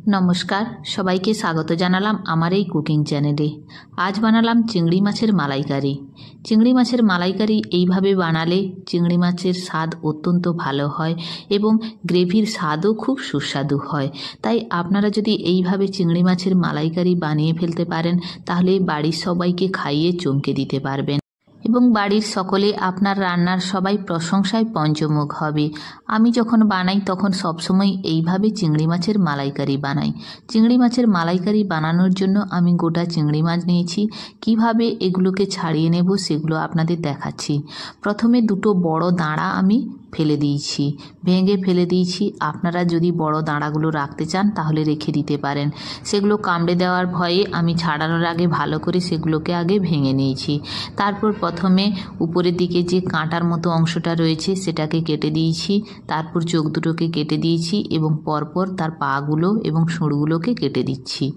নমস্কার, সবাইকে স্বাগত জানালাম আমার এই কুকিং চ্যানেলে। আজ বানালাম চিংড়ি মাছের মালাইকারি। চিংড়ি মাছের মালাইকারি এইভাবে বানালে চিংড়ি মাছের স্বাদ অত্যন্ত ভালো হয় এবং গ্রেভির স্বাদও খুব সুস্বাদু হয়। তাই আপনারা যদি এইভাবে চিংড়ি মাছের মালাইকারি বানিয়ে ফেলতে পারেন তাহলে বাড়ির সবাইকে খাইয়ে চমকে দিতে পারবেন এবং বাড়ির সকলে আপনার রান্নার সবাই প্রশংসায় পঞ্চমুখ হবে। আমি যখন বানাই তখন সবসময় এইভাবে চিংড়ি মাছের মালাইকারি বানাই। চিংড়ি মাছের মালাইকারি বানানোর জন্য আমি গোটা চিংড়ি মাছ নিয়েছি। কিভাবে এগুলোকে ছাড়িয়ে নেব সেগুলো আপনাদের দেখাচ্ছি। প্রথমে দুটো বড় দাঁড়া আমি ফেলে দিয়েছি, ভেঙে ফেলে দিয়েছি। আপনারা যদি বড় দাঁড়াগুলো রাখতে চান তাহলে রেখে দিতে পারেন। সেগুলো কামড়ে দেওয়ার ভয়ে আমি ছাড়ানোর আগে ভালো করে সেগুলোকে আগে ভেঙে নিয়েছি। তারপর প্রথমে উপরের দিকে যে কাঁটার মতো অংশটা রয়েছে সেটাকে কেটে দিয়েছি। তারপর চোখ দুটোকে কেটে দিয়েছি এবং পরপর তার পাগুলো এবং শুঁড়গুলোকে কেটে দিচ্ছি।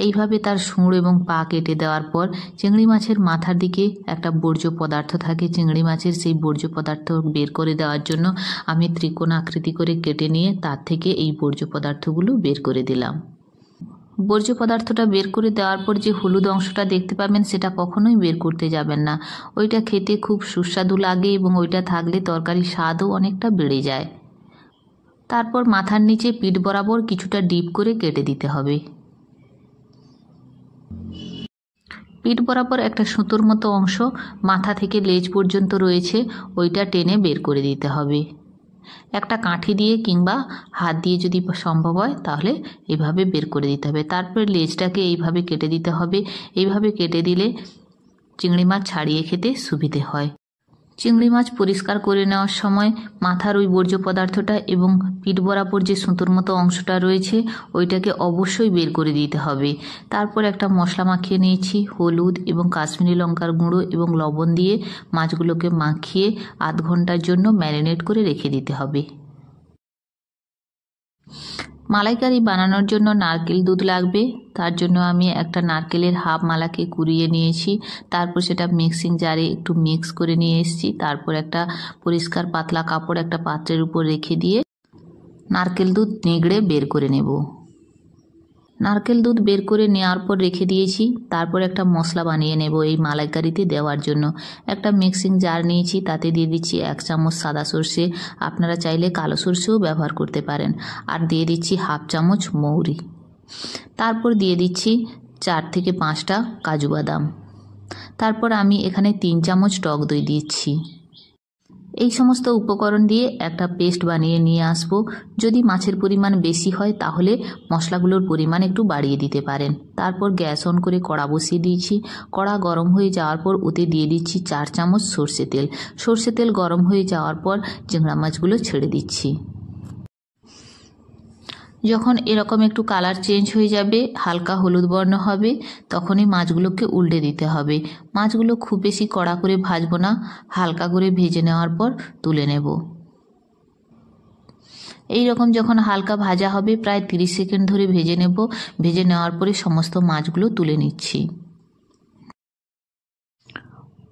এইভাবে তার শুঁড় এবং পা কেটে দেওয়ার পর চিংড়ি মাছের মাথার দিকে একটা বর্জ্য পদার্থ থাকে চিংড়ি মাছের, সেই বর্জ্য পদার্থ বের করে দেওয়ার জন্য আমি ত্রিকোণ আকৃতি করে কেটে নিয়ে তার থেকে এই বর্জ্য পদার্থগুলো বের করে দিলাম। বর্জ্য পদার্থটা বের করে দেওয়ার পর যে হলুদ অংশটা দেখতে পাবেন সেটা কখনোই বের করতে যাবেন না। ওইটা খেতে খুব সুস্বাদু লাগে এবং ওইটা থাকলে তরকারির স্বাদও অনেকটা বেড়ে যায়। তারপর মাথার নিচে পিঠ বরাবর কিছুটা ডিপ করে কেটে দিতে হবে। পিঠ বরাবর একটা সুতোর মতো অংশ মাথা থেকে লেজ পর্যন্ত রয়েছে, ওইটা টেনে বের করে দিতে হবে। একটা কাঠি দিয়ে কিংবা হাত দিয়ে যদি সম্ভব হয় তাহলে এভাবে বের করে দিতে হবে। তারপর লেজটাকে এইভাবে কেটে দিতে হবে। এইভাবে কেটে দিলে চিংড়ি মাছ ছাড়িয়ে খেতে সুবিধে হয়। চিংড়ি মাছ পরিষ্কার করে নেওয়ার সময় মাথার ওই বর্জ্য পদার্থটা এবং পিঠ বরাবর যে সুতোর মতো অংশটা রয়েছে ওইটাকে অবশ্যই বের করে দিতে হবে। তারপর একটা মশলা মাখিয়ে নিয়েছি, হলুদ এবং কাশ্মীরি লঙ্কার গুঁড়ো এবং লবণ দিয়ে মাছগুলোকে মাখিয়ে আধ ঘন্টার জন্য ম্যারিনেট করে রেখে দিতে হবে। মালাইকারি বানানোর জন্য নারকেল দুধ লাগবে। তার জন্য আমি একটা নারকেলের হাফ মালাকে কুড়িয়ে নিয়েছি। তারপর সেটা মিক্সিং জারে একটু মিক্স করে নিয়ে এসেছি। তারপর একটা পরিষ্কার পাতলা কাপড় একটা পাত্রের উপর রেখে দিয়ে নারকেল দুধ নিগড়ে বের করে নেব। নারকেল দুধ বের করে নেওয়ার পর রেখে দিয়েছি। তারপর একটা মশলা বানিয়ে নেব এই মালাইকারিতে দেওয়ার জন্য। একটা মিক্সিং জার নিয়েছি, তাতে দিয়ে দিচ্ছি 1 চামচ সাদা সর্ষে, আপনারা চাইলে কালো সর্ষেও ব্যবহার করতে পারেন। আর দিয়ে দিচ্ছি হাফ চামচ মৌরি। তারপর দিয়ে দিচ্ছি 4 থেকে 5টা কাজু বাদাম। তারপর আমি এখানে 3 চামচ টক দই দিচ্ছি। এই সমস্ত উপকরণ দিয়ে একটা পেস্ট বানিয়ে নিয়ে আসব। যদি মাছের পরিমাণ বেশি হয় তাহলে মশলাগুলোর পরিমাণ একটু বাড়িয়ে দিতে পারেন। তারপর গ্যাস অন করে কড়া বসিয়ে দিয়েছি। কড়া গরম হয়ে যাওয়ার পর ওতে দিয়ে দিচ্ছি 4 চামচ সর্ষে তেল। সর্ষে তেল গরম হয়ে যাওয়ার পর চিংড়া মাছগুলো ছেড়ে দিচ্ছি। যখন এরকম একটু কালার চেঞ্জ হয়ে যাবে, হালকা হলুদ বর্ণ হবে, তখনই মাছগুলোকে উল্টে দিতে হবে। মাছগুলো খুব বেশি কড়া করে ভাজবো না, হালকা করে ভেজে নেওয়ার পর তুলে নেব। এই রকম যখন হালকা ভাজা হবে প্রায় 30 সেকেন্ড ধরে ভেজে নেব। ভেজে নেওয়ার পরে সমস্ত মাছগুলো তুলে নিচ্ছি।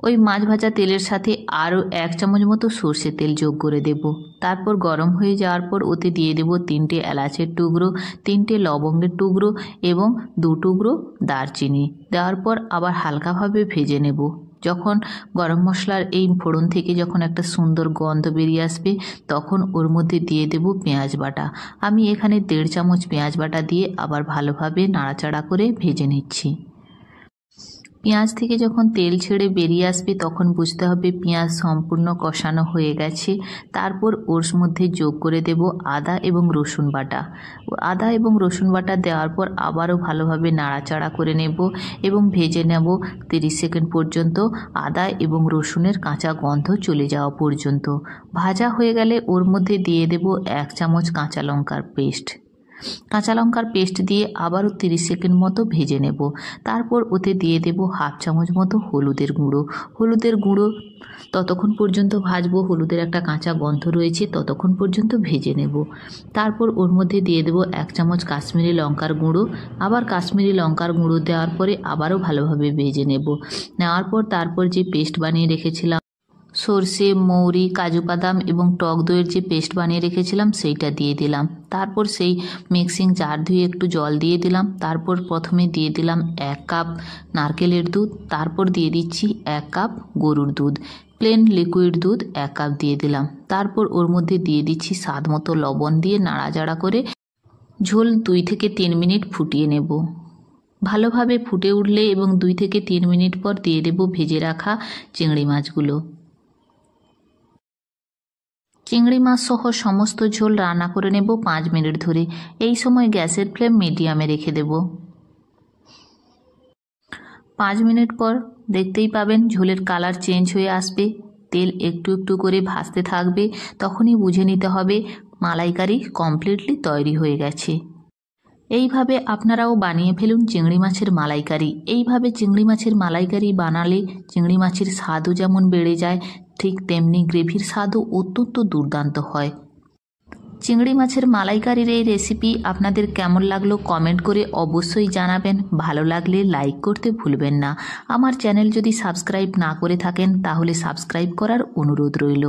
ওই মাছ ভাজা তেলের সাথে আরও 1 চামচ মতো সর্ষে তেল যোগ করে দেব। তারপর গরম হয়ে যাওয়ার পর ওতে দিয়ে দেব 3টে এলাচের টুকরো, 3টে লবঙ্গের টুকরো এবং 2 টুকরো দারচিনি। দেওয়ার পর আবার হালকাভাবে ভেজে নেব। যখন গরম মশলার এই ফোড়ন থেকে যখন একটা সুন্দর গন্ধ বেরিয়ে আসবে তখন ওর মধ্যে দিয়ে দেব পেঁয়াজ বাটা। আমি এখানে 1.5 চামচ পেঁয়াজ বাটা দিয়ে আবার ভালোভাবে নাড়াচাড়া করে ভেজে নিচ্ছি। পেঁয়াজ থেকে যখন তেল ছেড়ে বেরিয়ে আসবে তখন বুঝতে হবে পেঁয়াজ সম্পূর্ণ কষানো হয়ে গেছে। তারপর ওর মধ্যে যোগ করে দেব আদা এবং রসুন বাটা। আদা এবং রসুন বাটা দেওয়ার পর আবারও ভালোভাবে নাড়াচাড়া করে নেব এবং ভেজে নেব 30 সেকেন্ড পর্যন্ত, আদা এবং রসুনের কাঁচা গন্ধ চলে যাওয়া পর্যন্ত। ভাজা হয়ে গেলে ওর মধ্যে দিয়ে দেব 1 চামচ কাঁচা লঙ্কার পেস্ট। কাঁচা লঙ্কার পেস্ট দিয়ে আবারও 30 সেকেন্ড মতো ভেজে নেব। তারপর ওতে দিয়ে দেব হাফ চামচ মতো হলুদের গুঁড়ো। হলুদের গুঁড়ো ততক্ষণ পর্যন্ত ভাজবো, হলুদের একটা কাঁচা গন্ধ রয়েছে ততক্ষণ পর্যন্ত ভেজে নেব। তারপর ওর মধ্যে দিয়ে দেব 1 চামচ কাশ্মীরি লঙ্কার গুঁড়ো। আবার কাশ্মীরি লঙ্কার গুঁড়ো দেওয়ার পরে আবারও ভালোভাবে ভেজে নেব। নেওয়ার পর তারপর যে পেস্ট বানিয়ে রেখেছিলাম সর্ষে, মৌরি, কাজু বাদাম এবং টক দইয়ের যে পেস্ট বানিয়ে রেখেছিলাম সেইটা দিয়ে দিলাম। তারপর সেই মিক্সিং জার ধুয়ে একটু জল দিয়ে দিলাম। তারপর প্রথমে দিয়ে দিলাম 1 কাপ নারকেলের দুধ, তারপর দিয়ে দিচ্ছি 1 কাপ গরুর দুধ, প্লেন লিকুইড দুধ 1 কাপ দিয়ে দিলাম। তারপর ওর মধ্যে দিয়ে দিচ্ছি স্বাদ মতো লবণ দিয়ে নাড়াচাড়া করে ঝোল 2 থেকে 3 মিনিট ফুটিয়ে নেব। ভালোভাবে ফুটে উঠলে এবং 2 থেকে 3 মিনিট পর দিয়ে দেব ভেজে রাখা চিংড়ি মাছগুলো। চিংড়ি মাছ সহ সমস্ত ঝোল রান্না করে নেব 5 মিনিট ধরে। এই সময় গ্যাসের ফ্লেম মিডিয়ামে রেখে দেব। 5 মিনিট পর দেখতেই পাবেন ঝোলের কালার চেঞ্জ হয়ে আসবে, তেল একটু একটু করে ভাসতে থাকবে, তখনই বুঝে নিতে হবে মালাইকারি কমপ্লিটলি তৈরি হয়ে গেছে। এইভাবে আপনারাও বানিয়ে ফেলুন চিংড়ি মাছের মালাইকারি। এইভাবে চিংড়ি মাছের মালাইকারি বানালে চিংড়ি মাছের স্বাদও যেমন বেড়ে যায়, ঠিক তেমনি গ্রেভির স্বাদও অত্যন্ত দুর্দান্ত হয়। চিংড়ি মাছের মালাইকারির এই রেসিপি আপনাদের কেমন লাগলো কমেন্ট করে অবশ্যই জানাবেন। ভালো লাগলে লাইক করতে ভুলবেন না। আমার চ্যানেল যদি সাবস্ক্রাইব না করে থাকেন তাহলে সাবস্ক্রাইব করার অনুরোধ রইল।